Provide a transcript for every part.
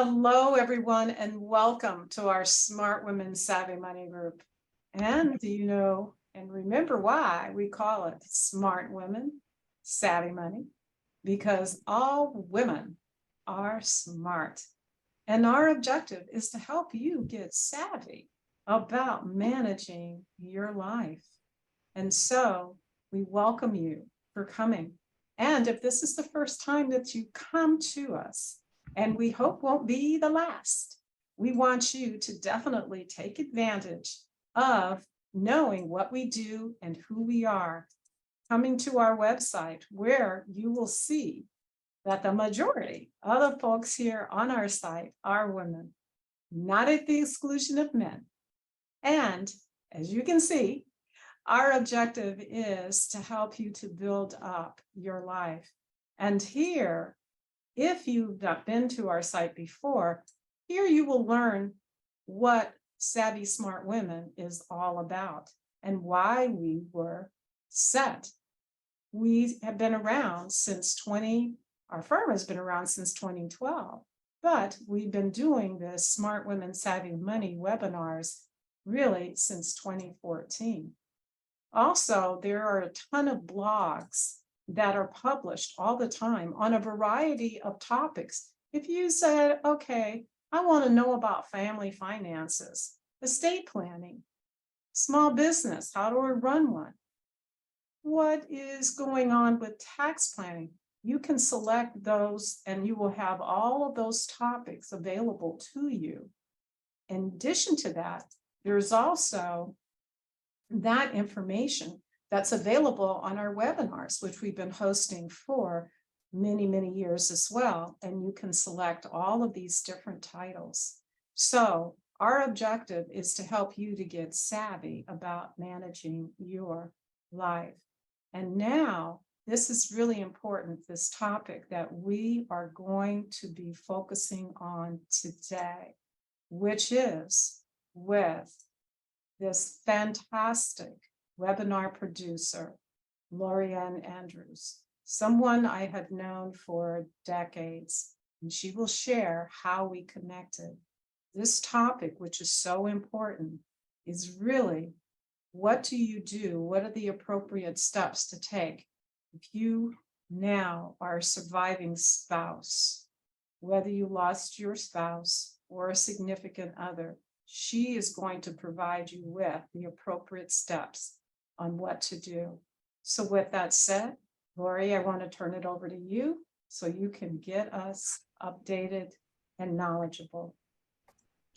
Hello, everyone, and welcome to our Smart Women Savvy Money group. And do you know and remember why we call it Smart Women Savvy Money? Because all women are smart. And our objective is to help you get savvy about managing your life. And so we welcome you for coming. And if this is the first time that you come to us, and we hope won't be the last, we want you to definitely take advantage of knowing what we do and who we are, coming to our website where you will see that the majority of the folks here on our site are women, not at the exclusion of men. And as you can see, our objective is to help you to build up your life. And here, if you've not been to our site before, here you will learn what Savvy Smart Women is all about and why we were set. We have been around since our firm has been around since 2012, but we've been doing this Smart Women Savvy Money webinars really since 2014. Also, there are a ton of blogs that are published all the time on a variety of topics. If you said, okay, I want to know about family finances, estate planning, small business, how do I run one? What is going on with tax planning? You can select those and you will have all of those topics available to you. In addition to that, there's also that information that's available on our webinars, which we've been hosting for many, many years as well. And you can select all of these different titles. So our objective is to help you to get savvy about managing your life. And now this is really important, this topic that we are going to be focusing on today, which is with this fantastic webinar producer, Lorianne Andrews, someone I have known for decades, and she will share how we connected. This topic, which is so important, is really what do you do? What are the appropriate steps to take if you now are a surviving spouse, whether you lost your spouse or a significant other? She is going to provide you with the appropriate steps on what to do. So with that said, Lori, I want to turn it over to you so you can get us updated and knowledgeable.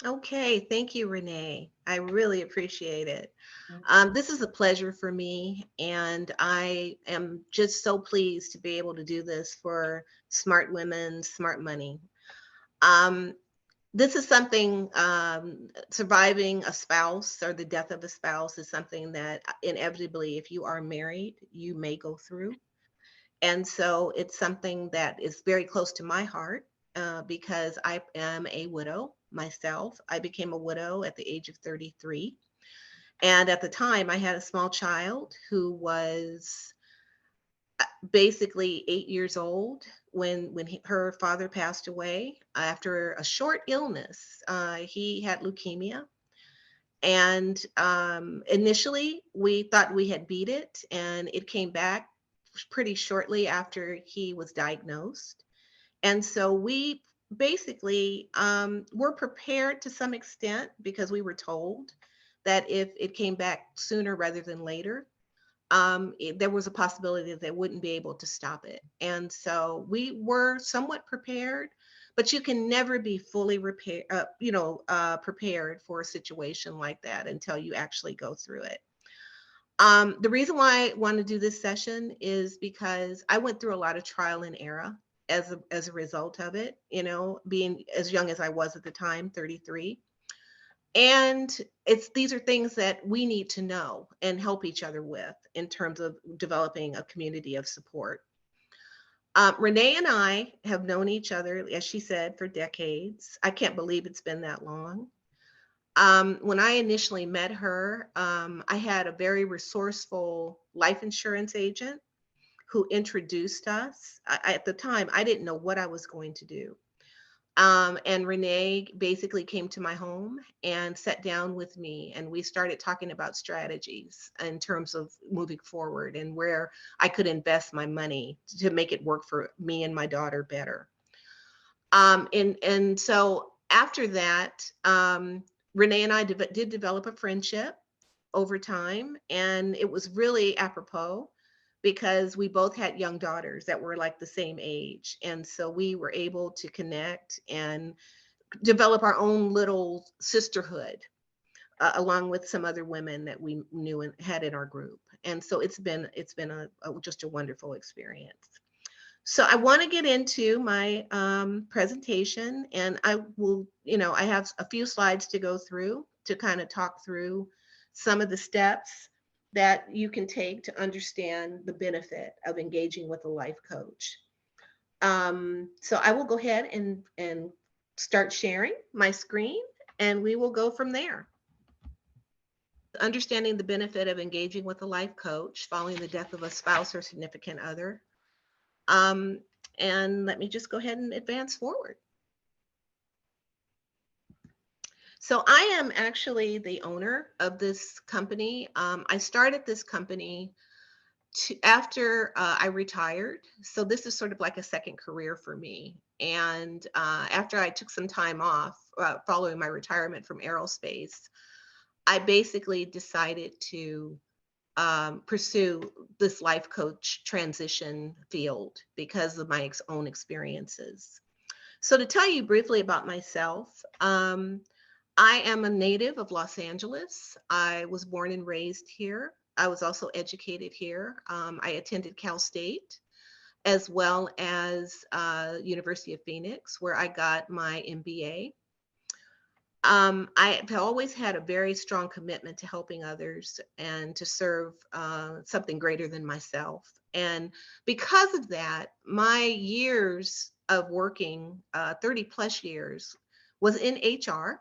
Okay, thank you, Renee. I really appreciate it. This is a pleasure for me, and I am just so pleased to be able to do this for Smart Women, Smart Money. This is something, surviving a spouse or the death of a spouse is something that inevitably, if you are married, you may go through. And so it's something that is very close to my heart because I am a widow myself. I became a widow at the age of 33. And at the time, I had a small child who was basically 8 years old when her father passed away after a short illness. He had leukemia. And initially, we thought we had beat it, and it came back pretty shortly after he was diagnosed. And so we basically were prepared to some extent because we were told that if it came back sooner rather than later, there was a possibility that they wouldn't be able to stop it. And so we were somewhat prepared, but you can never be fully prepared for a situation like that until you actually go through it. The reason why I want to do this session is because I went through a lot of trial and error as a result of it, being as young as I was at the time, 33. And these are things that we need to know and help each other with in terms of developing a community of support. Renee and I have known each other, as she said, for decades. I can't believe it's been that long. When I initially met her, I had a very resourceful life insurance agent who introduced us. At the time, I didn't know what I was going to do. And Renee basically came to my home and sat down with me, and we started talking about strategies in terms of moving forward and where I could invest my money to make it work for me and my daughter better. And so after that, Renee and I did develop a friendship over time, and it was really apropos because we both had young daughters that were like the same age, and so we were able to connect and develop our own little sisterhood, along with some other women that we knew and had in our group. And so it's been just a wonderful experience. So I want to get into my presentation, and I will, I have a few slides to go through to kind of talk through some of the steps that you can take to understand the benefit of engaging with a life coach. So I will go ahead and start sharing my screen, and we will go from there. Understanding the benefit of engaging with a life coach following the death of a spouse or significant other. Um, and let me just go ahead and advance forward. So I am actually the owner of this company. I started this company after I retired. So this is sort of like a second career for me. And after I took some time off following my retirement from aerospace, I basically decided to pursue this life coach transition field because of my own experiences. So, to tell you briefly about myself, I am a native of Los Angeles. I was born and raised here. I was also educated here. I attended Cal State as well as University of Phoenix, where I got my MBA. I've always had a very strong commitment to helping others and to serve something greater than myself. And because of that, my years of working, 30 plus years, was in HR.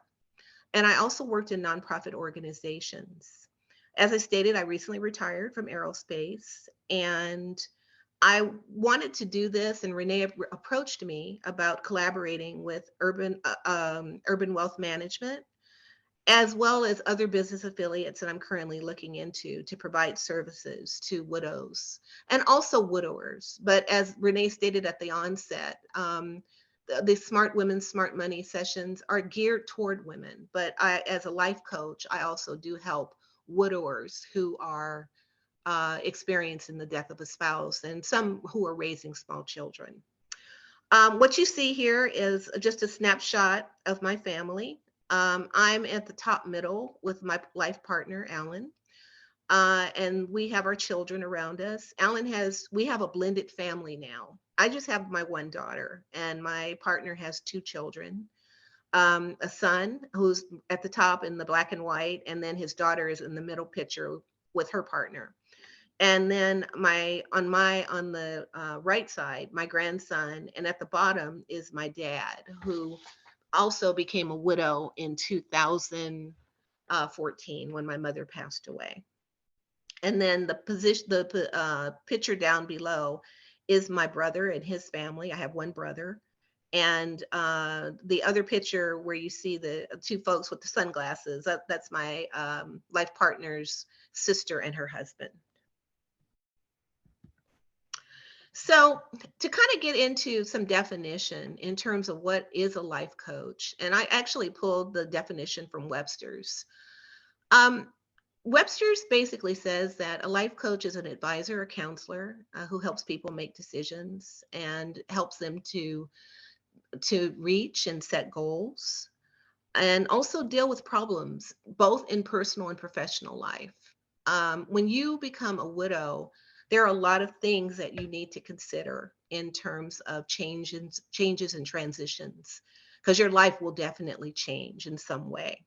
And I also worked in nonprofit organizations. As I stated, I recently retired from aerospace, and I wanted to do this, and Renee approached me about collaborating with Urban Wealth Management, as well as other business affiliates that I'm currently looking into to provide services to widows and also widowers. But as Renee stated at the onset, the Smart Women, Smart Money sessions are geared toward women. But as a life coach, I also do help widowers who are experiencing the death of a spouse and some who are raising small children. What you see here is just a snapshot of my family. I'm at the top middle with my life partner, Alan, and we have our children around us. We have a blended family now. I just have my one daughter, and my partner has two children. A son who's at the top in the black and white, and then his daughter is in the middle picture with her partner. And then on the right side, my grandson, and at the bottom is my dad, who also became a widow in 2014 when my mother passed away. And then the picture down below is my brother and his family. I have one brother. And the other picture where you see the two folks with the sunglasses, that's my life partner's sister and her husband. So, to kind of get into some definition in terms of what is a life coach, and I actually pulled the definition from Webster's. Um, Webster's basically says that a life coach is an advisor or counselor who helps people make decisions and helps them to reach and set goals and also deal with problems both in personal and professional life. When you become a widow, there are a lot of things that you need to consider in terms of changes and transitions, because your life will definitely change in some way.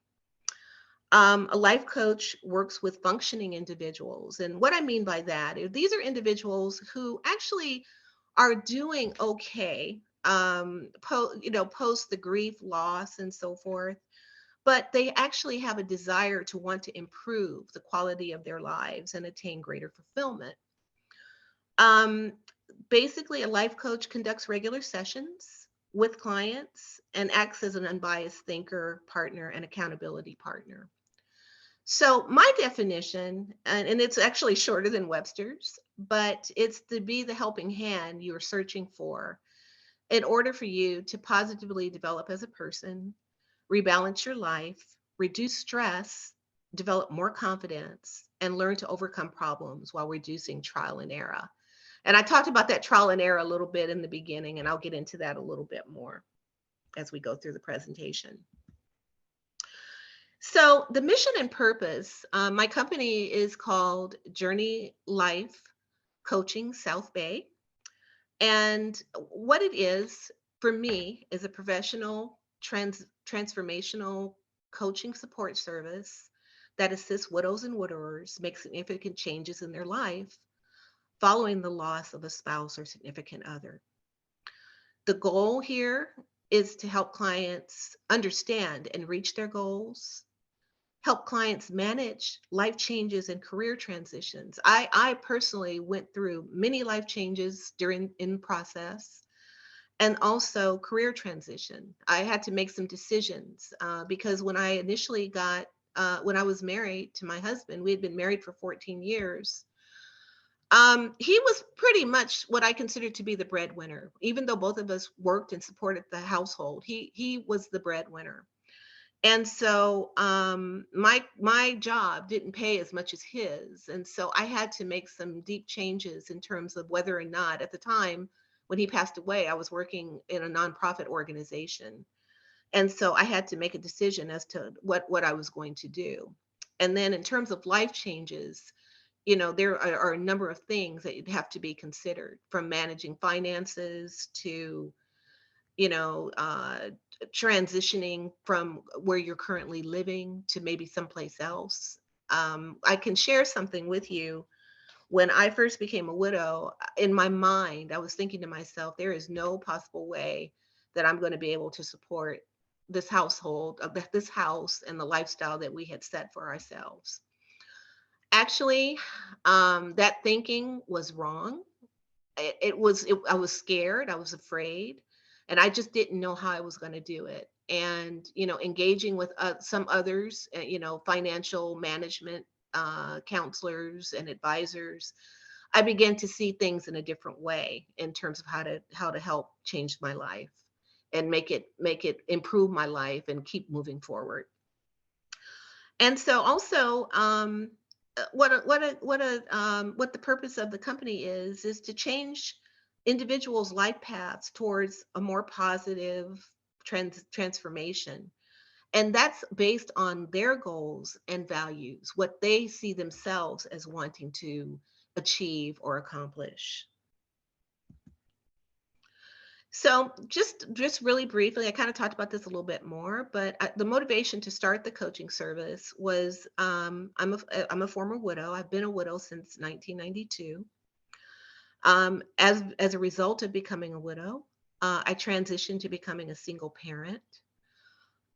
A life coach works with functioning individuals. And what I mean by that is these are individuals who actually are doing okay, post the grief, loss, and so forth, but they actually have a desire to want to improve the quality of their lives and attain greater fulfillment. Um, Basically, a life coach conducts regular sessions. with clients and acts as an unbiased thinker, partner, and accountability partner. So, my definition, and it's actually shorter than Webster's, but it's to be the helping hand you're searching for in order for you to positively develop as a person, rebalance your life, reduce stress, develop more confidence, and learn to overcome problems while reducing trial and error. And I talked about that trial and error a little bit in the beginning, and I'll get into that a little bit more as we go through the presentation. So, the mission and purpose, my company is called Journey Life Coaching South Bay. And what it is for me is a professional transformational coaching support service that assists widows and widowers make significant changes in their life following the loss of a spouse or significant other. The goal here is to help clients understand and reach their goals, help clients manage life changes and career transitions. I personally went through many life changes during in the process, and also career transition. I had to make some decisions because when I initially when I was married to my husband, we had been married for 14 years. He was pretty much what I considered to be the breadwinner. Even though both of us worked and supported the household, he was the breadwinner. And so my job didn't pay as much as his. And so I had to make some deep changes in terms of whether or not at the time when he passed away, I was working in a nonprofit organization. And so I had to make a decision as to what I was going to do. And then in terms of life changes, there are a number of things that you'd have to be considered, from managing finances to you know, uh, transitioning from where you're currently living to maybe someplace else. I can share something with you. When I first became a widow, in my mind, I was thinking to myself, there is no possible way that I'm going to be able to support this household, this house, and the lifestyle that we had set for ourselves. Actually, that thinking was wrong. I was scared, I was afraid, and I just didn't know how I was going to do it. And engaging with some others, financial management counselors and advisors, I began to see things in a different way in terms of how to help change my life and make it improve my life and keep moving forward. And so also, what the purpose of the company is to change individuals' life paths towards a more positive transformation. And that's based on their goals and values, what they see themselves as wanting to achieve or accomplish. So just really briefly, I kind of talked about this a little bit more, but the motivation to start the coaching service was I'm a former widow. I've been a widow since 1992. As a result of becoming a widow, I transitioned to becoming a single parent.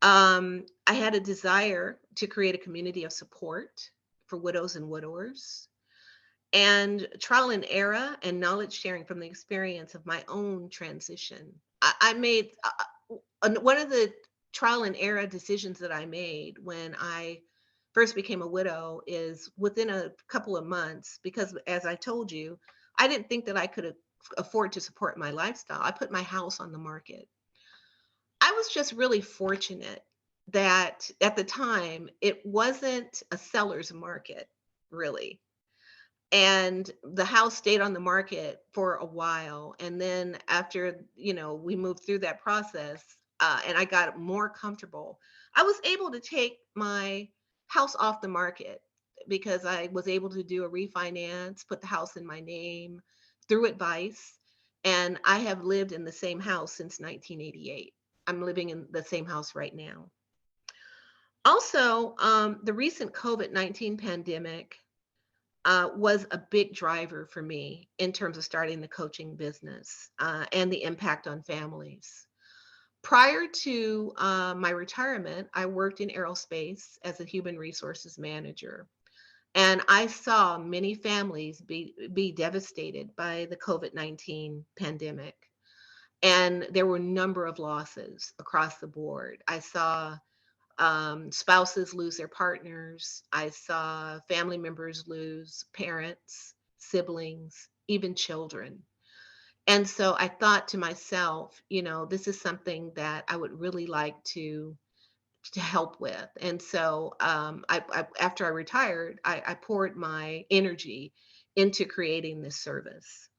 I had a desire to create a community of support for widows and widowers, and trial and error and knowledge sharing from the experience of my own transition. I made one of the trial and error decisions that I made when I first became a widow is within a couple of months, because as I told you, I didn't think that I could afford to support my lifestyle. I put my house on the market. I was just really fortunate that at the time it wasn't a seller's market, really. And the house stayed on the market for a while, and then after we moved through that process, and I got more comfortable, I was able to take my house off the market because I was able to do a refinance, put the house in my name through advice, and I have lived in the same house since 1988. I'm living in the same house right now. Also, the recent COVID-19 pandemic was a big driver for me in terms of starting the coaching business and the impact on families. Prior to my retirement, I worked in aerospace as a human resources manager. And I saw many families be devastated by the COVID-19 pandemic. And there were a number of losses across the board. I saw spouses lose their partners. I saw family members lose parents, siblings, even children. And so I thought to myself, this is something that I would really like to help with. And so after I retired, I poured my energy into creating this service.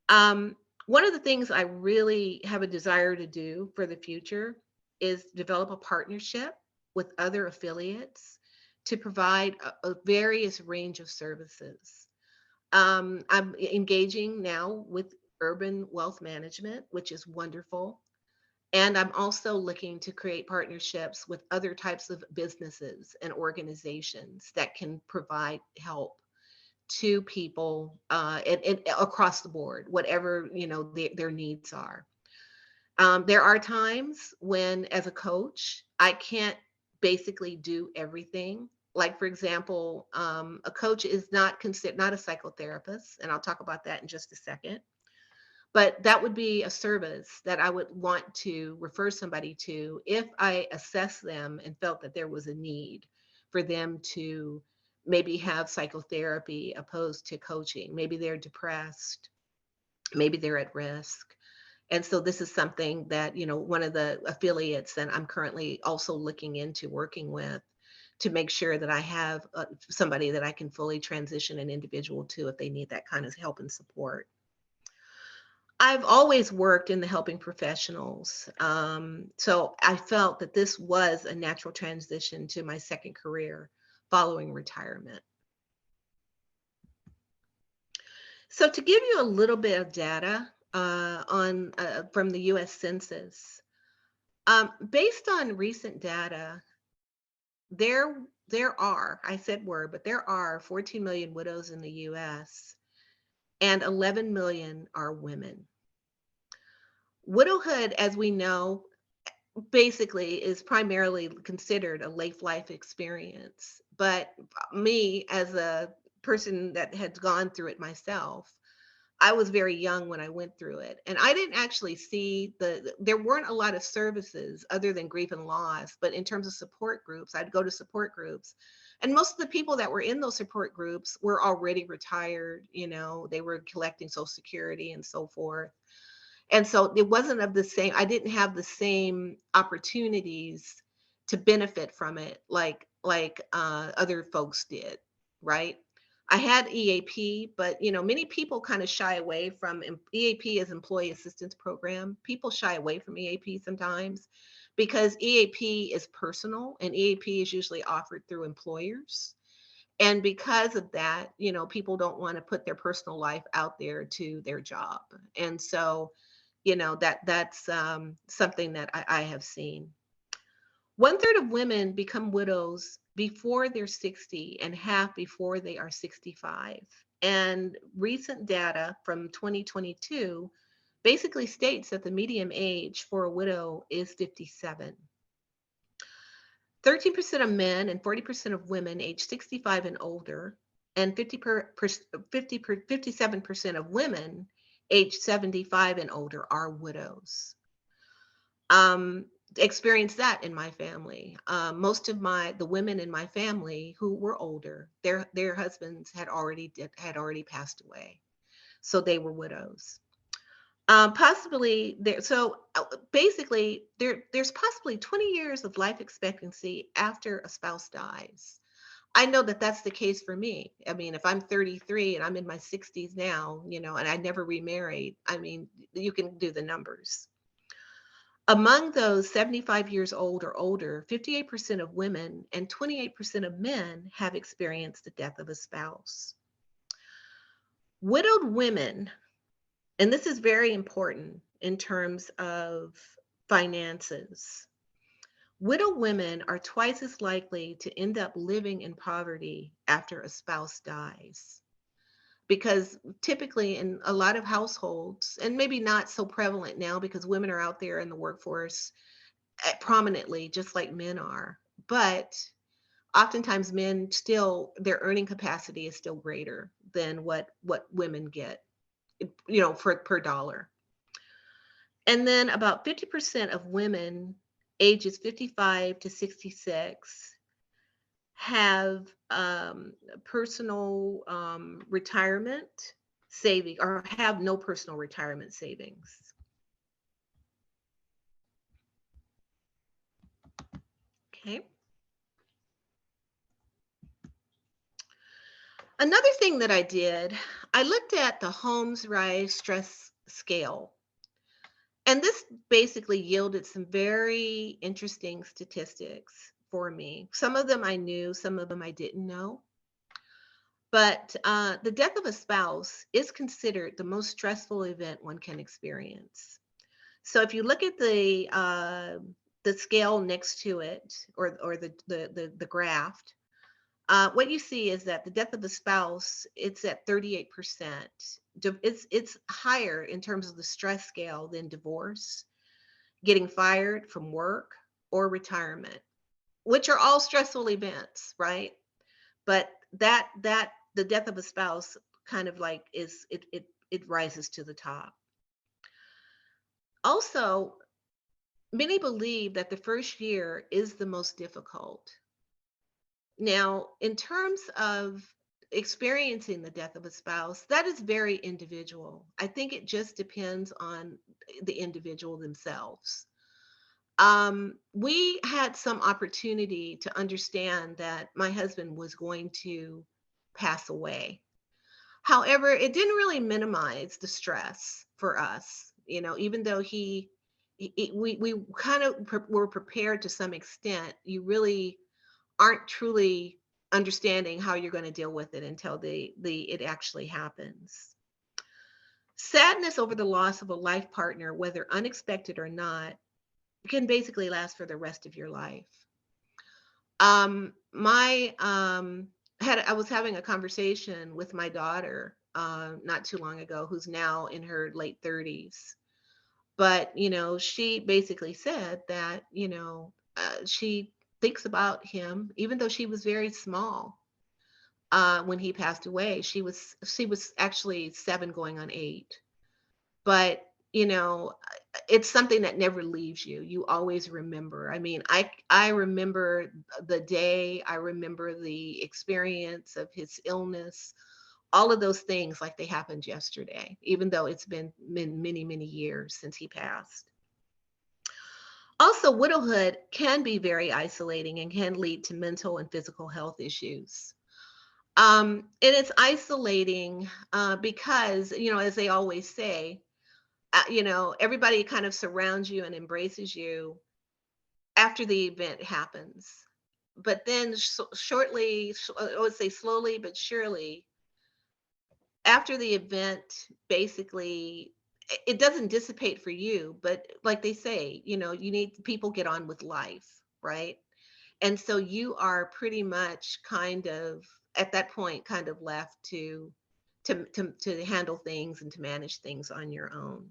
Um, One of the things I really have a desire to do for the future is develop a partnership with other affiliates to provide a various range of services. I'm engaging now with urban wealth management, which is wonderful. And I'm also looking to create partnerships with other types of businesses and organizations that can provide help to people and across the board, whatever their needs are. There are times when, as a coach, I can't basically do everything. Like, for example, a coach is not a psychotherapist, and I'll talk about that in just a second. But that would be a service that I would want to refer somebody to if I assessed them and felt that there was a need for them to maybe have psychotherapy opposed to coaching. Maybe they're depressed, maybe they're at risk. And so this is something that, one of the affiliates that I'm currently also looking into working with to make sure that I have somebody that I can fully transition an individual to if they need that kind of help and support. I've always worked in the helping professionals. So I felt that this was a natural transition to my second career following retirement. So to give you a little bit of data on from the U.S. Census, based on recent data, there are, I said were, but there are 14 million widows in the U.S. and 11 million are women. Widowhood, as we know, basically is primarily considered a late life experience. But me, as a person that had gone through it myself, I was very young when I went through it. And I didn't actually see there weren't a lot of services other than grief and loss. But in terms of support groups, I'd go to support groups. And most of the people that were in those support groups were already retired, they were collecting Social Security and so forth. And so it wasn't of the same, I didn't have the same opportunities to benefit from it like other folks did, right? I had EAP, but many people kind of shy away from EAP as Employee Assistance Program. People shy away from EAP sometimes because EAP is personal and EAP is usually offered through employers. And because of that, people don't want to put their personal life out there to their job. And so that's something that I have seen. One third of women become widows before they're 60 and half before they are 65. And recent data from 2022 basically states that the median age for a widow is 57. 13% of men and 40% of women age 65 and older, and 57% of women age 75 and older are widows. Experienced that in my family. Most of the women in my family who were older, their husbands had already passed away, so they were widows. Possibly there. So basically, there's possibly 20 years of life expectancy after a spouse dies. I know that that's the case for me. I mean, if I'm 33 and I'm in my 60s now, and I never remarried, I mean, you can do the numbers. Among those 75 years old or older, 58% of women and 28% of men have experienced the death of a spouse. Widowed women, and this is very important in terms of finances. Widow women are twice as likely to end up living in poverty after a spouse dies. Because typically in a lot of households, and maybe not so prevalent now because women are out there in the workforce prominently, just like men are, but oftentimes men still, their earning capacity is still greater than what women get, for per dollar. And then about 50% of women ages 55 to 66 have personal retirement saving or have no personal retirement savings. Okay. Another thing that I did, I looked at the Holmes Rise stress scale. And this basically yielded some very interesting statistics for me. Some of them I knew, some of them I didn't know. But the death of a spouse is considered the most stressful event one can experience. So if you look at the scale next to it, or the graph, what you see is that the death of a spouse, it's at 38%. It's higher in terms of the stress scale than divorce, getting fired from work, or retirement, which are all stressful events, right? But that the death of a spouse kind of like it rises to the top. Also, many believe that the first year is the most difficult. Now, in terms of experiencing the death of a spouse, that is very individual. I think it just depends on the individual themselves. We had some opportunity to understand that my husband was going to pass away. However, it didn't really minimize the stress for us, even though we kind of were prepared to some extent. You really aren't truly understanding how you're going to deal with it until it actually happens. Sadness over the loss of a life partner, whether unexpected or not, can basically last for the rest of your life. My had I was having a conversation with my daughter not too long ago, who's now in her late 30s. But she basically said that she thinks about him, even though she was very small when he passed away. She was actually 7 going on 8. But it's something that never leaves you. You always remember. I mean, I remember the day, I remember the experience of his illness, all of those things like they happened yesterday, even though it's been many, many years since he passed. Also, widowhood can be very isolating and can lead to mental and physical health issues. And it's isolating because, as they always say, everybody kind of surrounds you and embraces you after the event happens. But then shortly, I would say slowly but surely, after the event, basically, it doesn't dissipate for you. But like they say, you need people get on with life, right? And so you are pretty much kind of at that point kind of left to handle things and to manage things on your own.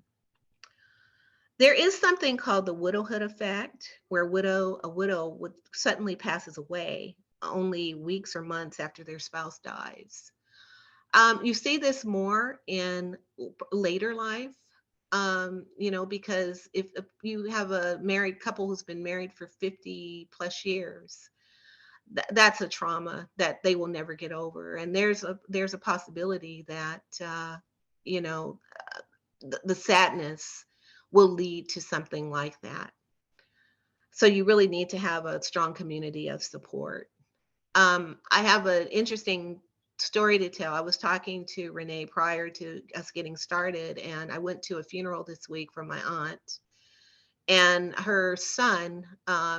There is something called the widowhood effect, where a widow would suddenly passes away only weeks or months after their spouse dies. You see this more in later life, because if you have a married couple who's been married for 50 plus years, that's a trauma that they will never get over. And there's a possibility that, you know, the sadness will lead to something like that. So you really need to have a strong community of support. I have an interesting story to tell. I was talking to Renee prior to us getting started, and I went to a funeral this week for my aunt. And her son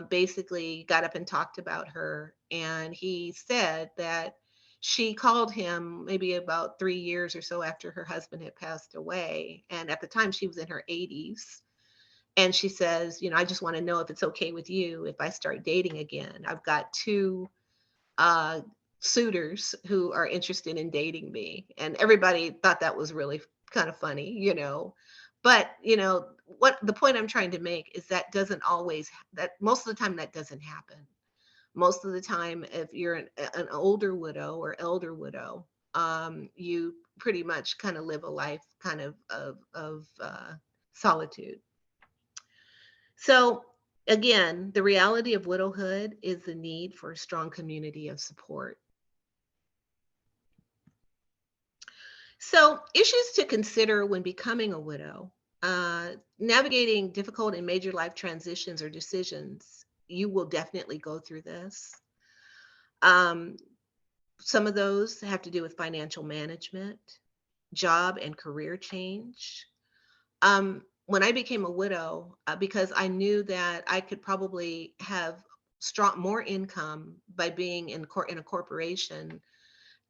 basically got up and talked about her. And he said that she called him maybe about 3 years or so after her husband had passed away. And at the time, she was in her 80s. And she says, I just want to know if it's okay with you if I start dating again. I've got two uh, suitors who are interested in dating me. And everybody thought that was really kind of funny. But, what the point I'm trying to make is that most of the time that doesn't happen. Most of the time, if you're an older widow or elder widow, you pretty much kind of live a life kind of solitude. So, again, the reality of widowhood is the need for a strong community of support. So, issues to consider when becoming a widow, navigating difficult and major life transitions or decisions. You will definitely go through this. Um, some of those have to do with financial management, job and career change. When I became a widow, because I knew that I could probably have strong more income by being in a corporation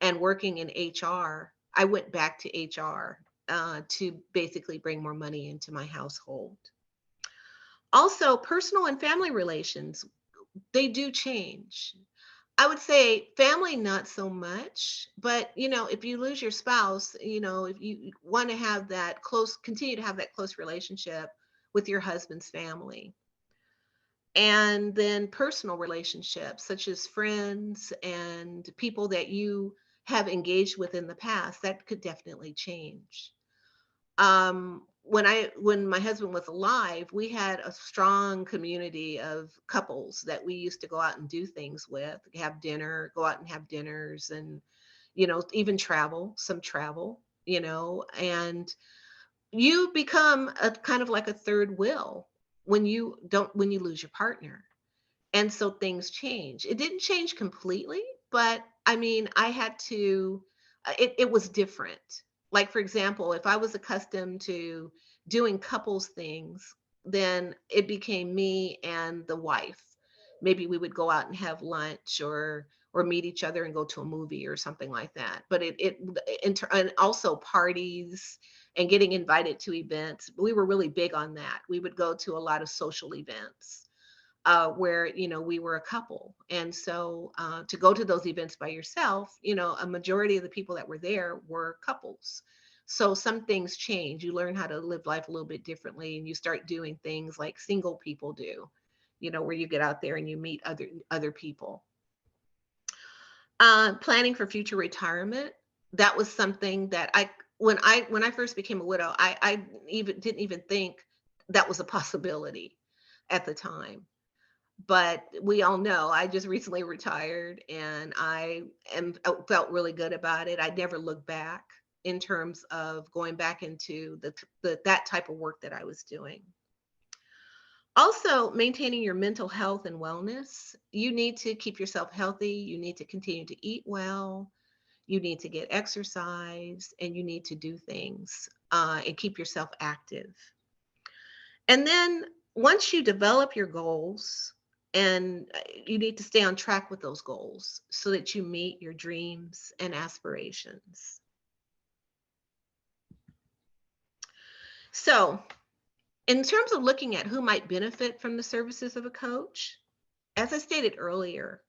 and working in HR, I went back to HR to basically bring more money into my household. Also, personal and family relations, they do change. I would say family, not so much, but if you lose your spouse, if you want to have that close, continue to have that close relationship with your husband's family. And then personal relationships, such as friends and people that you have engaged with in the past, that could definitely change. When my husband was alive, we had a strong community of couples that we used to go out and do things with, have dinner, go out and have dinners, and even travel, and you become a kind of like a third wheel when you lose your partner. And so things change. It didn't change completely, but I mean, I had to, it was different. Like, for example, if I was accustomed to doing couples things, then it became me and the wife. Maybe we would go out and have lunch or meet each other and go to a movie or something like that. But and also parties and getting invited to events. We were really big on that. We would go to a lot of social events where we were a couple, and so to go to those events by yourself, a majority of the people that were there were couples. So some things change. You learn how to live life a little bit differently, and you start doing things like single people do, where you get out there and you meet other people. Planning for future retirement, that was something that when I first became a widow, I even didn't even think that was a possibility at the time. But we all know I just recently retired, and felt really good about it. I never looked back in terms of going back into that type of work that I was doing. Also, maintaining your mental health and wellness. You need to keep yourself healthy. You need to continue to eat well. You need to get exercise, and you need to do things and keep yourself active. And then once you develop your goals, and you need to stay on track with those goals so that you meet your dreams and aspirations. So, in terms of looking at who might benefit from the services of a coach, as I stated earlier,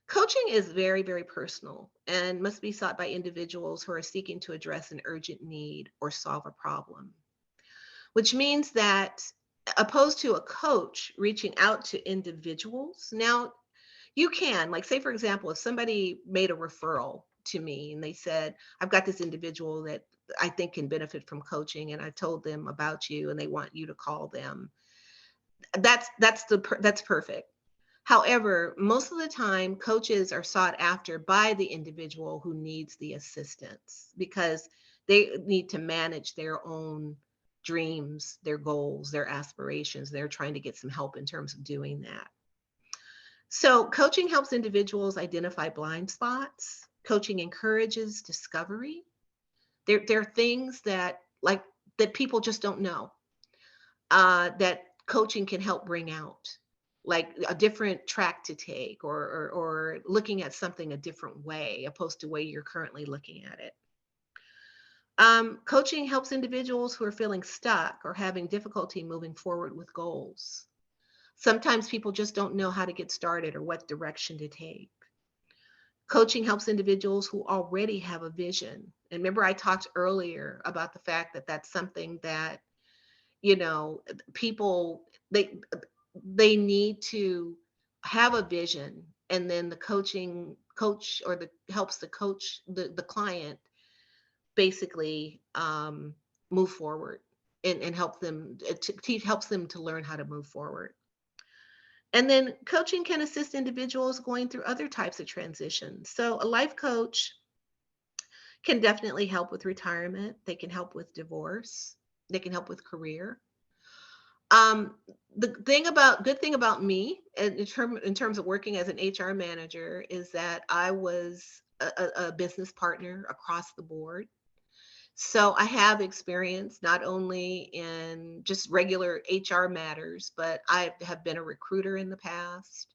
coaching is very, very personal and must be sought by individuals who are seeking to address an urgent need or solve a problem, which means that opposed to a coach reaching out to individuals. Now, you can, like, say, for example, if somebody made a referral to me and they said, I've got this individual that I think can benefit from coaching, and I told them about you and they want you to call them. That's perfect. However, most of the time, coaches are sought after by the individual who needs the assistance because they need to manage their own dreams, their goals, their aspirations. They're trying to get some help in terms of doing that. So, coaching helps individuals identify blind spots. Coaching encourages discovery. There are things that people just don't know that coaching can help bring out, like a different track to take, or looking at something a different way opposed to way you're currently looking at it. Coaching helps individuals who are feeling stuck or having difficulty moving forward with goals. Sometimes people just don't know how to get started or what direction to take. Coaching helps individuals who already have a vision. And remember, I talked earlier about the fact that that's something that, you know, people they need to have a vision, and then the coaching coach or the helps the coach the client basically move forward. and help them to teach helps them to learn how to move forward. And then coaching can assist individuals going through other types of transitions. So a life coach can definitely help with retirement. They can help with divorce. They can help with career. Um, the good thing about me in terms of working as an HR manager is that I was a business partner across the board. So I have experience not only in just regular HR matters, but I have been a recruiter in the past.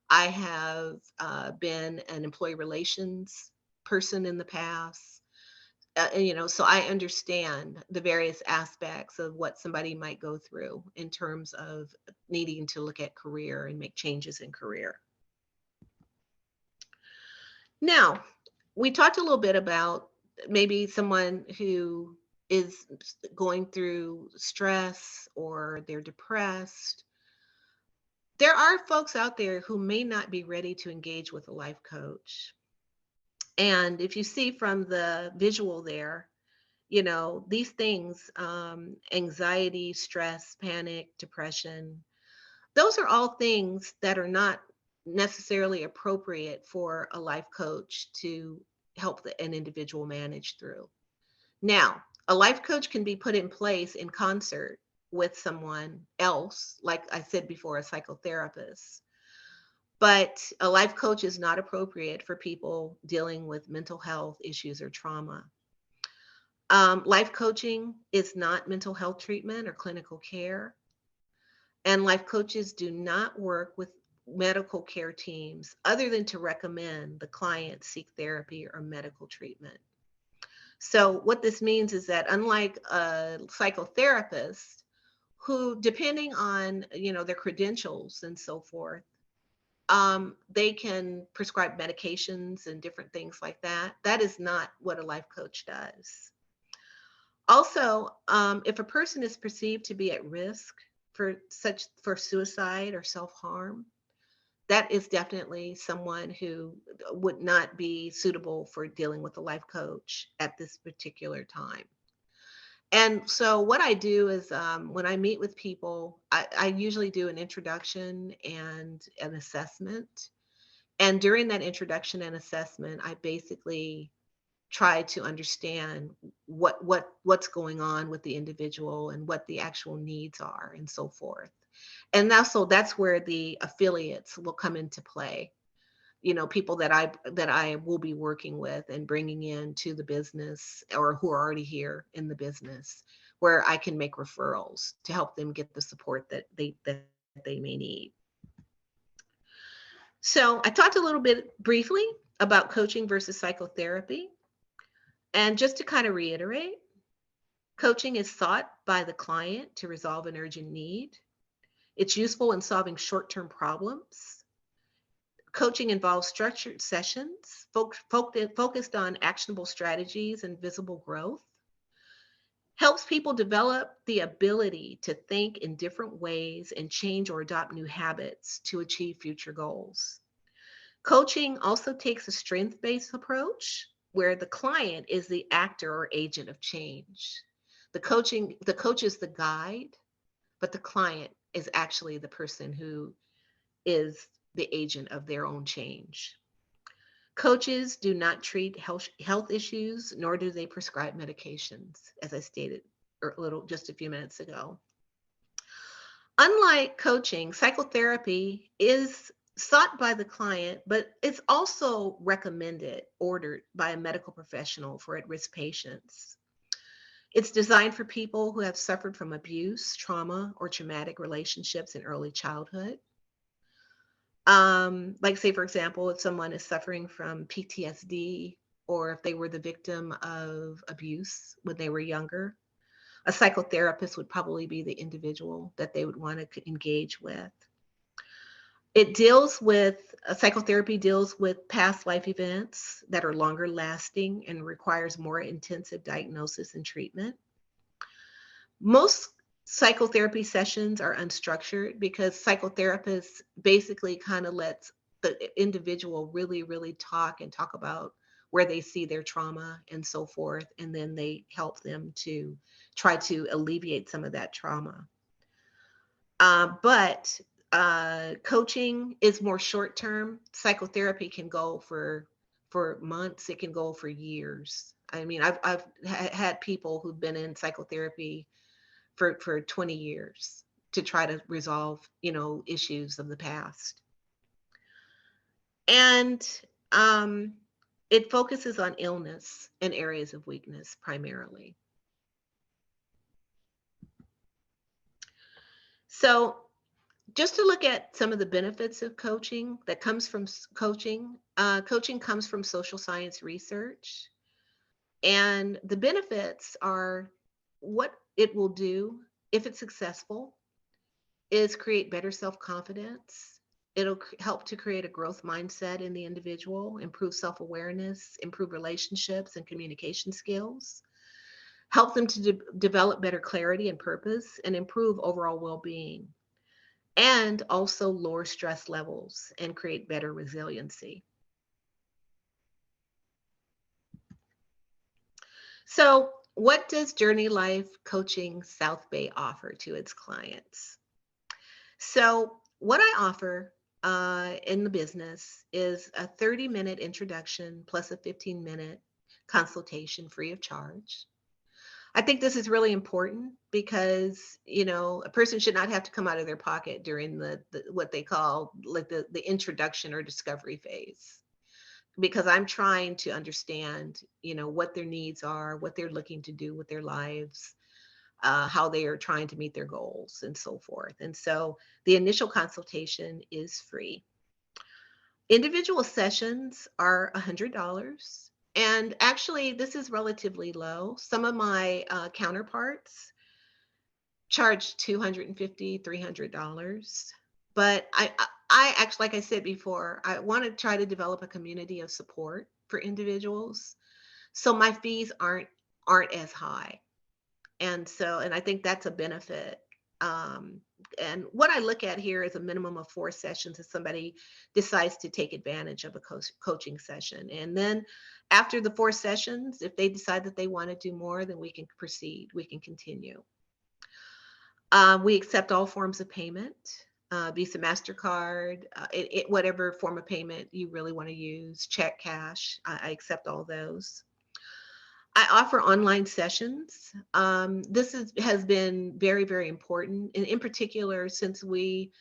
I have been an employee relations person in the past. So I understand the various aspects of what somebody might go through in terms of needing to look at career and make changes in career. Now, we talked a little bit about maybe someone who is going through stress or they're depressed. There are folks out there who may not be ready to engage with a life coach. And if you see from the visual there, these things, anxiety, stress, panic, depression, those are all things that are not necessarily appropriate for a life coach to help an individual manage through. Now, a life coach can be put in place in concert with someone else, like I said before, a psychotherapist. But a life coach is not appropriate for people dealing with mental health issues or trauma. Life coaching is not mental health treatment or clinical care. And life coaches do not work with medical care teams other than to recommend the client seek therapy or medical treatment. So, what this means is that unlike a psychotherapist, who, depending on their credentials and so forth, they can prescribe medications and different things like that. That is not what a life coach does. Also, if a person is perceived to be at risk for suicide or self-harm, that is definitely someone who would not be suitable for dealing with a life coach at this particular time. And so what I do is when I meet with people, I usually do an introduction and an assessment. And during that introduction and assessment, I basically try to understand what's going on with the individual and what the actual needs are and so forth. And that's where the affiliates will come into play. People that I will be working with and bringing in to the business or who are already here in the business, where I can make referrals to help them get the support that they may need. So I talked a little bit briefly about coaching versus psychotherapy. And just to kind of reiterate, coaching is sought by the client to resolve an urgent need. It's useful in solving short-term problems. Coaching involves structured sessions focused on actionable strategies and visible growth. Helps people develop the ability to think in different ways and change or adopt new habits to achieve future goals. Coaching also takes a strength-based approach where the client is the actor or agent of change. The coach is the guide, but the client is actually the person who is the agent of their own change. Coaches do not treat health issues, nor do they prescribe medications, as I stated just a few minutes ago. Unlike coaching, psychotherapy is sought by the client, but it's also ordered by a medical professional for at-risk patients. It's designed for people who have suffered from abuse, trauma, or traumatic relationships in early childhood. Like say, for example, if someone is suffering from PTSD or if they were the victim of abuse when they were younger, a psychotherapist would probably be the individual that they would want to engage with. Psychotherapy deals with past life events that are longer lasting and requires more intensive diagnosis and treatment. Most psychotherapy sessions are unstructured because psychotherapists basically kind of lets the individual really, really talk about where they see their trauma and so forth, and then they help them to try to alleviate some of that trauma. But coaching is more short term. Psychotherapy can go for months. It can go for years. I mean, I've had people who've been in psychotherapy for 20 years to try to resolve, issues of the past. And um, it focuses on illness and areas of weakness primarily. So just to look at some of the benefits of coaching that comes from coaching. Coaching comes from social science research, and the benefits are what it will do if it's successful is create better self-confidence. It'll help to create a growth mindset in the individual, improve self-awareness, improve relationships and communication skills, help them to develop better clarity and purpose, and improve overall well-being, and also lower stress levels and create better resiliency. So, what does Journey Life Coaching South Bay offer to its clients? So, what I offer in the business is a 30-minute introduction plus a 15-minute consultation free of charge. I think this is really important because, a person should not have to come out of their pocket during the what they call like the introduction or discovery phase, because I'm trying to understand, what their needs are, what they're looking to do with their lives, how they are trying to meet their goals and so forth. And so the initial consultation is free. Individual sessions are $100. And actually, this is relatively low. Some of my counterparts charge $250, $300. But I actually, like I said before, I want to try to develop a community of support for individuals. So my fees aren't as high. And I think that's a benefit. And what I look at here is a minimum of 4 sessions if somebody decides to take advantage of a coaching session. And then after the 4 sessions, if they decide that they want to do more, then we can proceed, we can continue. We accept all forms of payment, Visa, MasterCard, whatever form of payment you really want to use, check, cash, I accept all those. I offer online sessions. This has been very, very important, and in particular, since we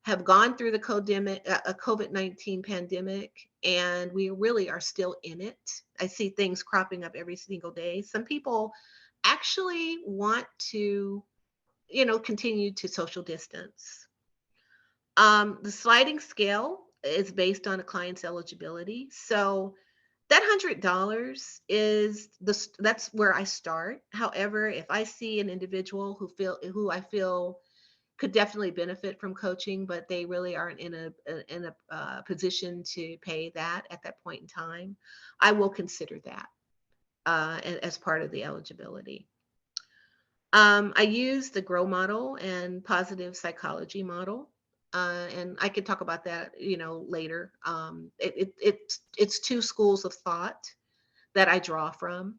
have gone through the COVID-19 pandemic, and we really are still in it. I see things cropping up every single day. Some people actually want to, continue to social distance. The sliding scale is based on a client's eligibility. So that $100 is that's where I start. However, if I see an individual who I feel could definitely benefit from coaching, but they really aren't in a position to pay that at that point in time, I will consider that as part of the eligibility. I use the GROW model and positive psychology model. And I could talk about that, later. It's 2 schools of thought that I draw from,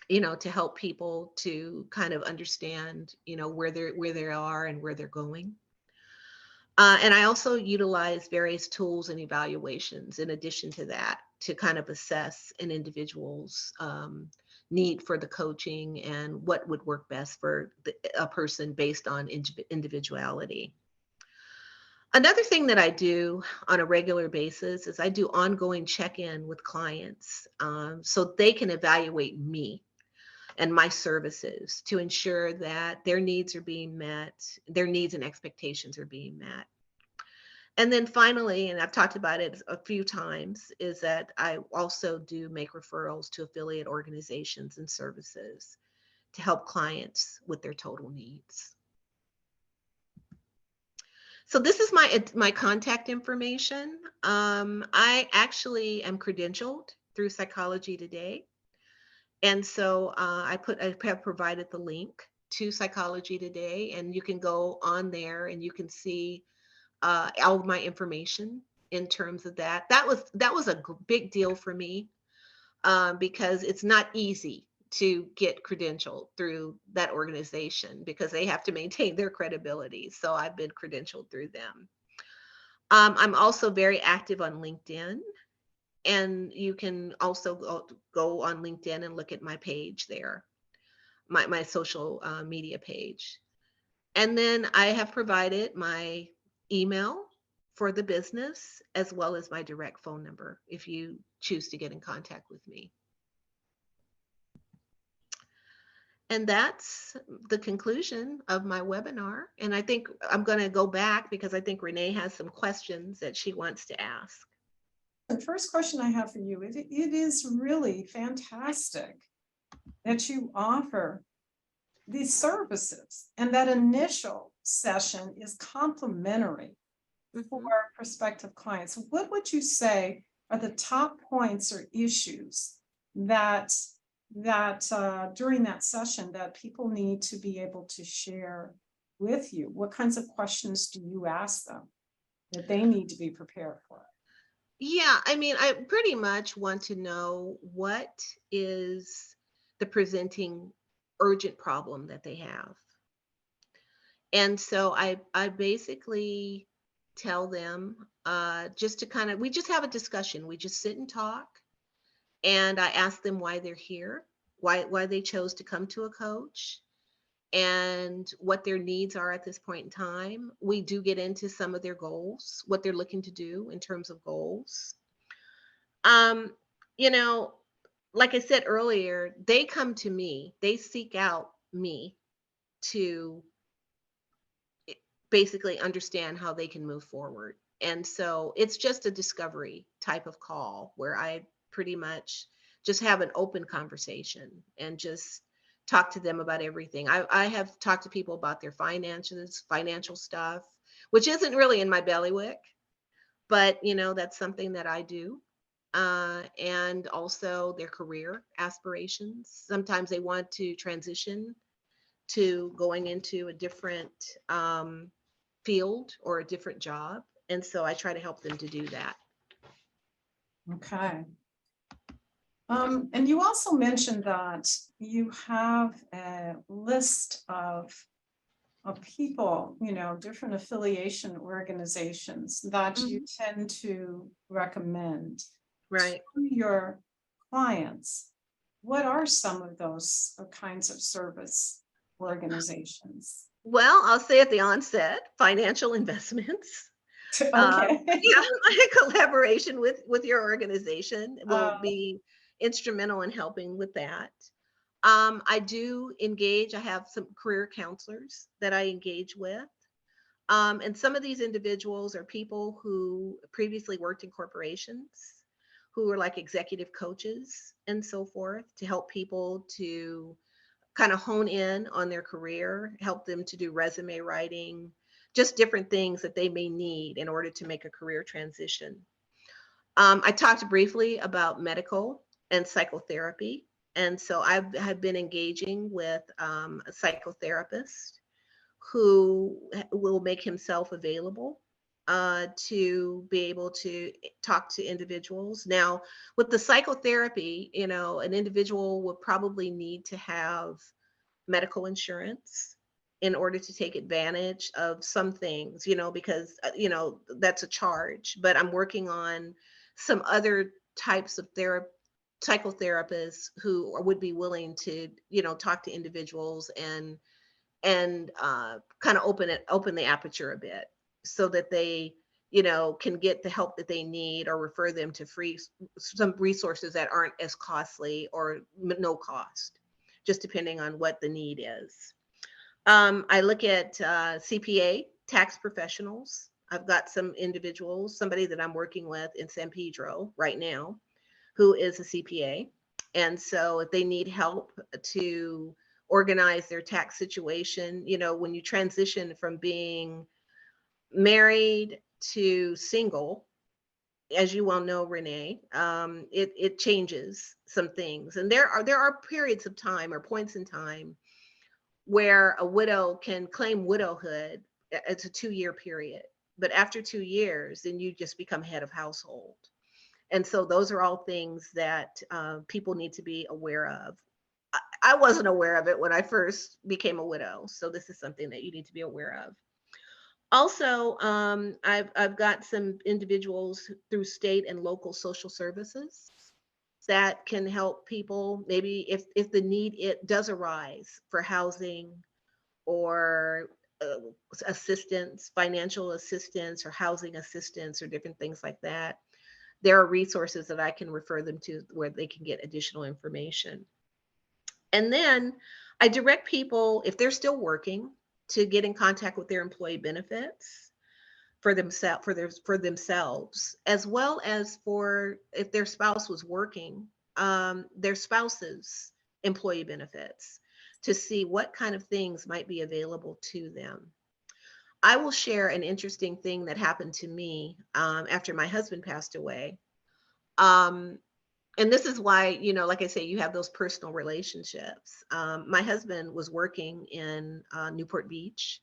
to help people to kind of understand, where they are and where they're going. And I also utilize various tools and evaluations in addition to that to kind of assess an individual's need for the coaching and what would work best for a person based on individuality. Another thing that I do on a regular basis is I do ongoing check-in with clients, so they can evaluate me and my services to ensure that their needs are being met, their needs and expectations are being met. And then finally, and I've talked about it a few times, is that I also do make referrals to affiliate organizations and services to help clients with their total needs. So this is my contact information. I actually am credentialed through Psychology Today. And so I have provided the link to Psychology Today, and you can go on there and you can see all of my information in terms of that. That was a big deal for me because it's not easy to get credentialed through that organization because they have to maintain their credibility. So I've been credentialed through them. I'm also very active on LinkedIn, and you can also go on LinkedIn and look at my page there, my social media page. And then I have provided my email for the business as well as my direct phone number if you choose to get in contact with me. And that's the conclusion of my webinar. And I think I'm going to go back because I think Renee has some questions that she wants to ask. The first question I have for you, it is really fantastic that you offer these services and that initial session is complimentary for prospective clients. What would you say are the top points or issues that during that session that people need to be able to share with you? What kinds of questions do you ask them that they need to be prepared for? Yeah, I mean, I pretty much want to know what is the presenting urgent problem that they have. And so I basically tell them just to kind of, we just have a discussion. We just sit and talk. And I ask them why they're here, why they chose to come to a coach, and what their needs are at this point in time. We do get into some of their goals, what they're looking to do in terms of goals. Um, you know, like I said earlier, they come to me, they seek out me to basically understand how they can move forward. And so it's just a discovery type of call where I pretty much just have an open conversation and just talk to them about everything. I have talked to people about their finances, financial stuff, which isn't really in my bailiwick, but that's something that I do. And also their career aspirations. Sometimes they want to transition to going into a different field or a different job. And so I try to help them to do that. Okay. And you also mentioned that you have a list of people, different affiliation organizations that you tend to recommend Right. to your clients. What are some of those kinds of service organizations? Well, I'll say at the onset, financial investments. Okay. Yeah, collaboration with your organization will be instrumental in helping with that. I do engage, I have some career counselors that I engage with. And some of these individuals are people who previously worked in corporations, who are like executive coaches and so forth, to help people to kind of hone in on their career, help them to do resume writing, just different things that they may need in order to make a career transition. I talked briefly about medical and psychotherapy. And so I have been engaging with a psychotherapist who will make himself available to be able to talk to individuals. Now, with the psychotherapy, an individual would probably need to have medical insurance in order to take advantage of some things, because, that's a charge. But I'm working on some other types of psychotherapists who would be willing to, talk to individuals and kind of open the aperture a bit so that they can get the help that they need or refer them to some resources that aren't as costly or no cost, just depending on what the need is. I look at CPA tax professionals. I've got some individuals, somebody that I'm working with in San Pedro right now who is a CPA, and so if they need help to organize their tax situation, when you transition from being married to single, as you well know, Renee, it changes some things. And there are periods of time or points in time where a widow can claim widowhood. It's a 2-year period. But after 2 years, then you just become head of household. And so those are all things that people need to be aware of. I wasn't aware of it when I first became a widow. So this is something that you need to be aware of. Also, I've got some individuals through state and local social services that can help people. Maybe if the need it does arise for housing or uh, assistance, financial assistance, or housing assistance, or different things like that. There are resources that I can refer them to where they can get additional information. And then I direct people, if they're still working, to get in contact with their employee benefits for themselves, as well as for if their spouse was working, their spouse's employee benefits, to see what kind of things might be available to them. I will share an interesting thing that happened to me after my husband passed away. Um, and this is why, like I say, you have those personal relationships. My husband was working in Newport Beach,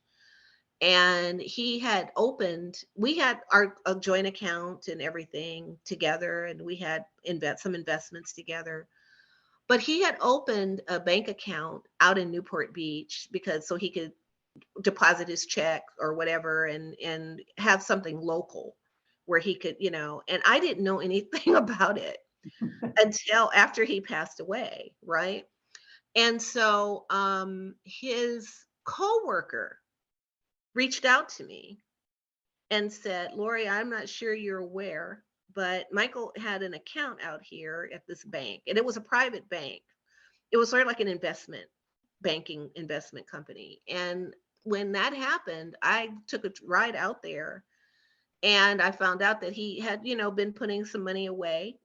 and he had opened, we had our a joint account and everything together, and we had some investments together. But he had opened a bank account out in Newport Beach because so he could deposit his check or whatever, and have something local where he could, and I didn't know anything about it until after he passed away, right? And so his coworker reached out to me and said, "Lori, I'm not sure you're aware, but Michael had an account out here at this bank." And it was a private bank. It was sort of like an investment company. And when that happened, I took a ride out there, and I found out that he had, been putting some money away,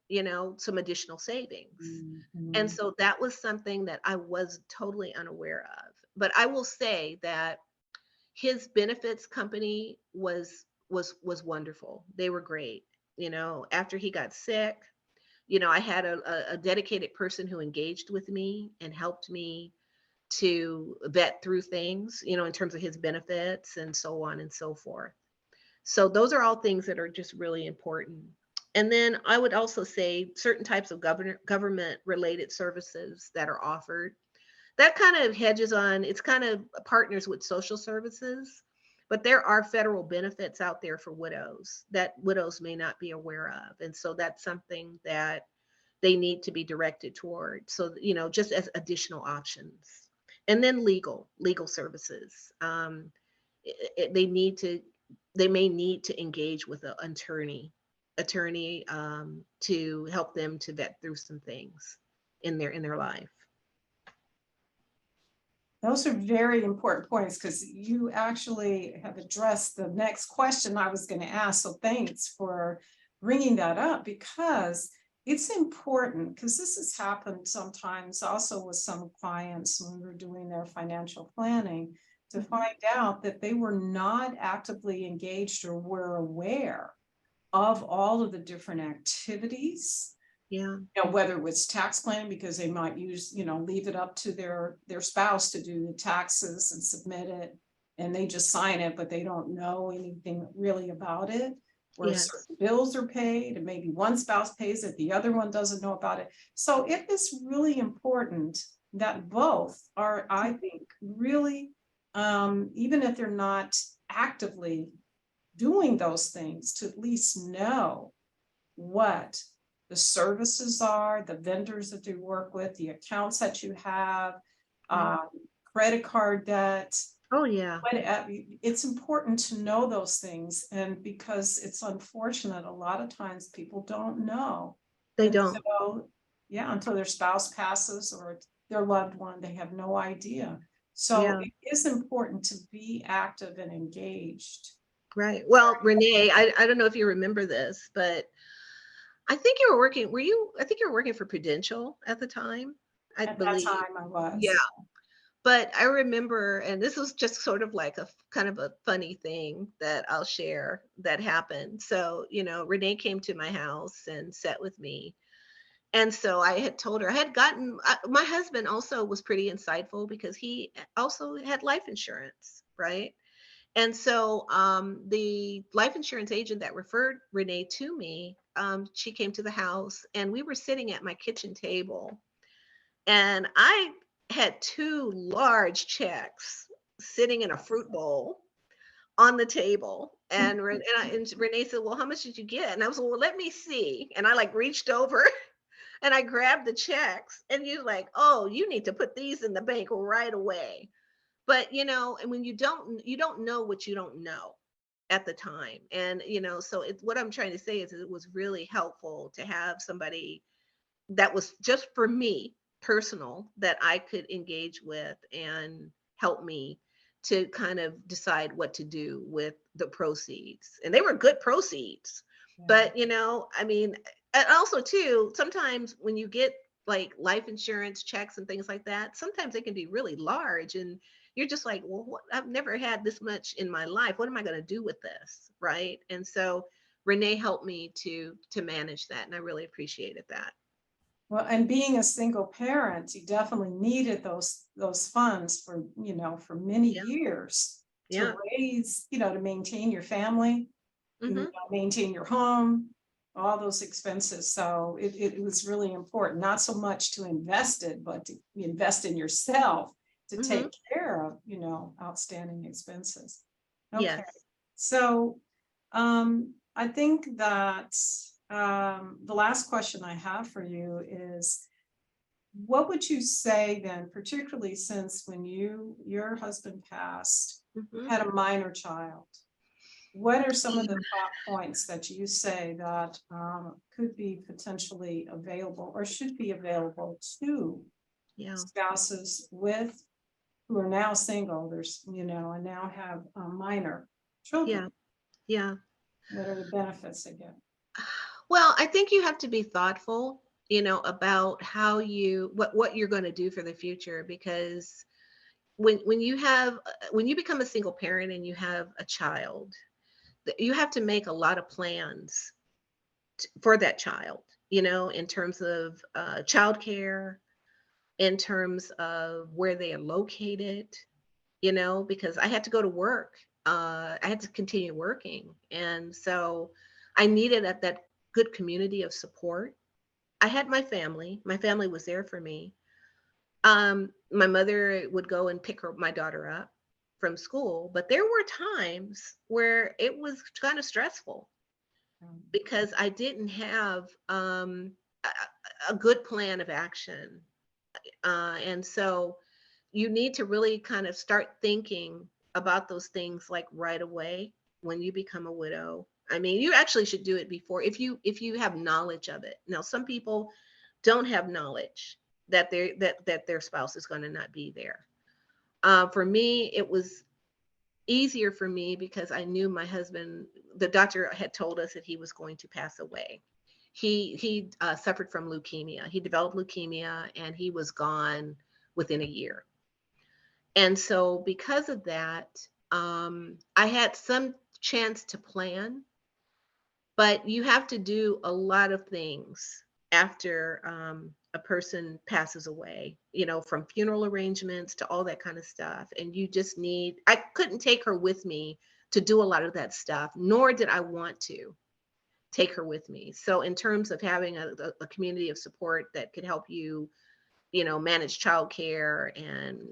some additional savings. And Mhm. so that was something that I was totally unaware of. But I will say that his benefits company was wonderful. They were great. After he got sick, I had a dedicated person who engaged with me and helped me to vet through things, in terms of his benefits and so on and so forth. So those are all things that are just really important. And then I would also say certain types of government related services that are offered, that kind of hedges on, it's kind of partners with social services, but there are federal benefits out there for widows that widows may not be aware of. And so that's something that they need to be directed toward. So, just as additional options. And then legal services. They need to, they may need to engage with an attorney to help them to vet through some things in their life. Those are very important points because you actually have addressed the next question I was going to ask. So thanks for bringing that up because it's important because this has happened sometimes also with some clients when we're doing their financial planning to Mhm. find out that they were not actively engaged or were aware of all of the different activities, Yeah, whether it was tax planning because they might use, leave it up to their spouse to do the taxes and submit it, and they just sign it, but they don't know anything really about it. Where yes, certain bills are paid, and maybe one spouse pays it, the other one doesn't know about it. So it is really important that both are, I think, really, even if they're not actively doing those things, to at least know what the services are, the vendors that you work with, the accounts that you have, right. um, credit card debt. Oh, yeah, It's important to know those things, and because it's unfortunate, a lot of times people don't know they don't. until, yeah, until their spouse passes or their loved one, they have no idea. So Yeah, it is important to be active and engaged. right. Well, Renee, I don't know if you remember this, but I think you were working for Prudential at the time, I At that believe. time I Yeah. was. But I remember, and this was just sort of like a kind of a funny thing that I'll share that happened. So, Renee came to my house and sat with me. And so I had told her, I had gotten, my husband also was pretty insightful because he also had life insurance, right? And so the life insurance agent that referred Renee to me she came to the house and we were sitting at my kitchen table, and I had two large checks sitting in a fruit bowl on the table. And, and Renee said, "Well, how much did you get?" And I was like, "Well, let me see." And I like reached over and I grabbed the checks, and you're like, "Oh, you need to put these in the bank right away." But and when you don't know what you don't know at the time. And so what I'm trying to say is it was really helpful to have somebody that was just for me personal, that I could engage with and help me to kind of decide what to do with the proceeds. And they were good proceeds. Yeah. But I mean, and also too, sometimes when you get like life insurance checks and things like that, sometimes they can be really large, and you're just like, well, I've never had this much in my life. What am I going to do with this? Right? And so Renee helped me to manage that, and I really appreciated that. Well, and being a single parent, you definitely needed those funds for, for many Yeah. years to Yeah. raise, to maintain your family, Hmm. maintain your home, all those expenses. So it was really important, not so much to invest it, but to invest in yourself to Hmm. take care of, outstanding expenses. Okay. Yes. So I think that the last question I have for you is, what would you say then, particularly since when your husband passed, you Hmm. had a minor child? What are some of the top points that you say that could be potentially available or should be available to Yeah. spouses with who are now single, and now have minor children? Yeah. Yeah. What are the benefits they get? Well, I think you have to be thoughtful, about how what you're going to do for the future, because when you become a single parent and you have a child, you have to make a lot of plans for that child, in terms of childcare, in terms of where they are located, because I had to go to work. I had to continue working. And so I needed that good community of support. I had my family. My family was there for me. My mother would go and pick my daughter up from school, but there were times where it was kind of stressful Um, because I didn't have a good plan of action. And so you need to really kind of start thinking about those things like right away when you become a widow. I mean, you actually should do it before, if you have knowledge of it. Now, some people don't have knowledge that their spouse is going to not be there. For me, it was easier for me because I knew my husband. The doctor had told us that he was going to pass away. He suffered from leukemia. He developed leukemia, and he was gone within a year. And so, because of that, I had some chance to plan, but you have to do a lot of things after a person passes away, from funeral arrangements to all that kind of stuff. And I couldn't take her with me to do a lot of that stuff, nor did I want to take her with me. So, in terms of having a community of support that could help you, manage childcare and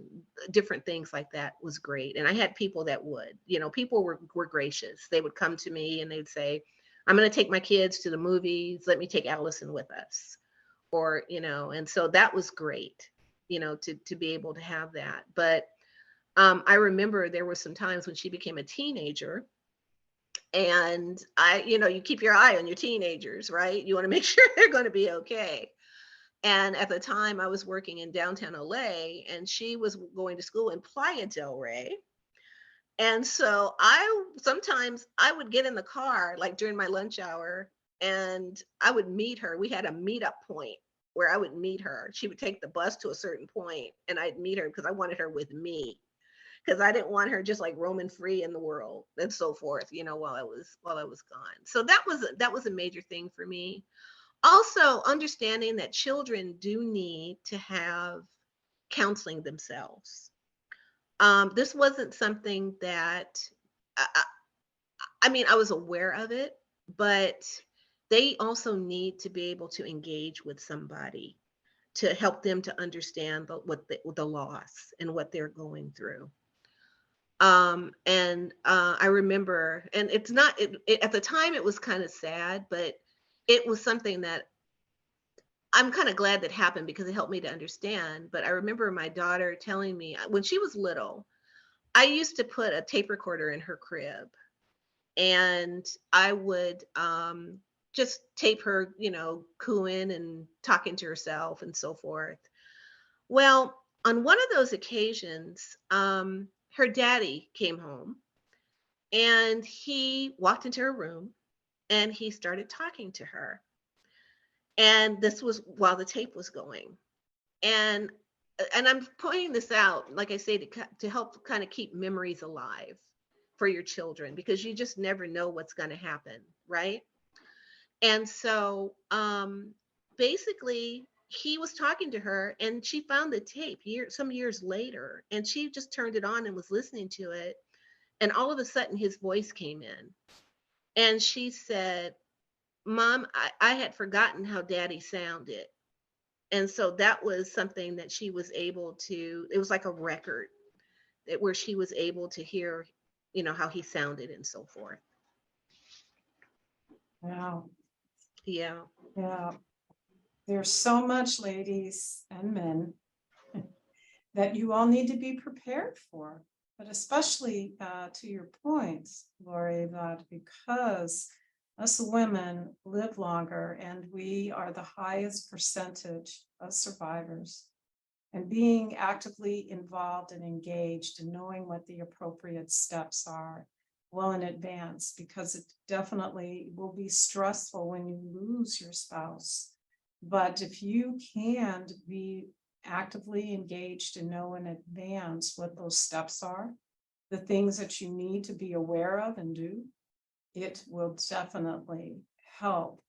different things like that, was great. And I had people that would, people were gracious. They would come to me and they'd say, "I'm going to take my kids to the movies. Let me take Allison with us." Or, and so that was great, to be able to have that. But I remember there were some times when she became a teenager, and you keep your eye on your teenagers, right? You want to make sure they're going to be okay. And at the time, I was working in downtown LA, and she was going to school in Playa del Rey. And so sometimes I would get in the car like during my lunch hour, and I would meet her. We had a meetup point where I would meet her. She would take the bus to a certain point, and I'd meet her because I wanted her with me, because I didn't want her just like roaming free in the world and so forth, while I was gone. So that was a major thing for me. Also, understanding that children do need to have counseling themselves. This wasn't something that, I mean, I was aware of it, but they also need to be able to engage with somebody to help them to understand the loss and what they're going through. I remember, and it's not at the time it was kind of sad, but it was something that I'm kind of glad that happened because it helped me to understand. But I remember my daughter telling me when she was little, I used to put a tape recorder in her crib, and I would just tape her, cooing and talking to herself and so forth. Well, on one of those occasions, her daddy came home and he walked into her room and he started talking to her. And this was while the tape was going. And I'm pointing this out, like I say, to help kind of keep memories alive for your children because you just never know what's going to happen, right? And so basically, he was talking to her and she found the tape some years later and she just turned it on and was listening to it. And all of a sudden, his voice came in and she said, Mom, I had forgotten how daddy sounded. And so that was something that she was able to, it was like a record where she was able to hear, how he sounded and so forth. Wow. Yeah. Yeah. There's so much, ladies and men, that you all need to be prepared for. But especially to your points, Lori, that because us women live longer and we are the highest percentage of survivors, and being actively involved and engaged and knowing what the appropriate steps are well in advance, because it definitely will be stressful when you lose your spouse. But if you can be actively engaged and know in advance what those steps are, the things that you need to be aware of and do, it will definitely help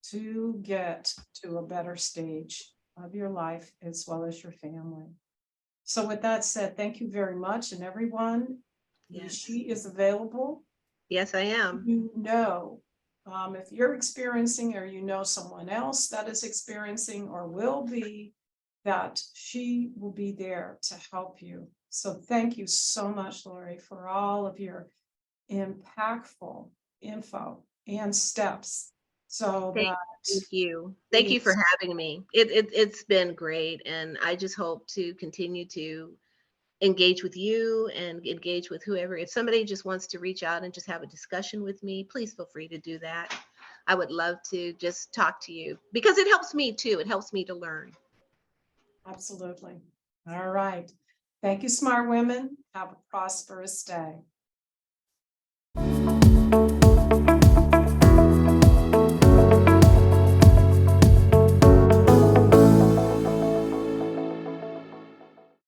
to get to a better stage of your life as well as your family. So with that said, thank you very much. And everyone, Yes. she is available. Yes, I am. If you're experiencing or someone else that is experiencing or will be, that she will be there to help you. So thank you so much, Lori, for all of your impactful info and steps so Thank, that thank you. Thank we you for having me. It's been great. And I just hope to continue to engage with you and engage with whoever. If somebody just wants to reach out and just have a discussion with me, please feel free to do that. I would love to just talk to you because it helps me too. It helps me to learn. absolutely. All right. Thank you, smart women. Have a prosperous day.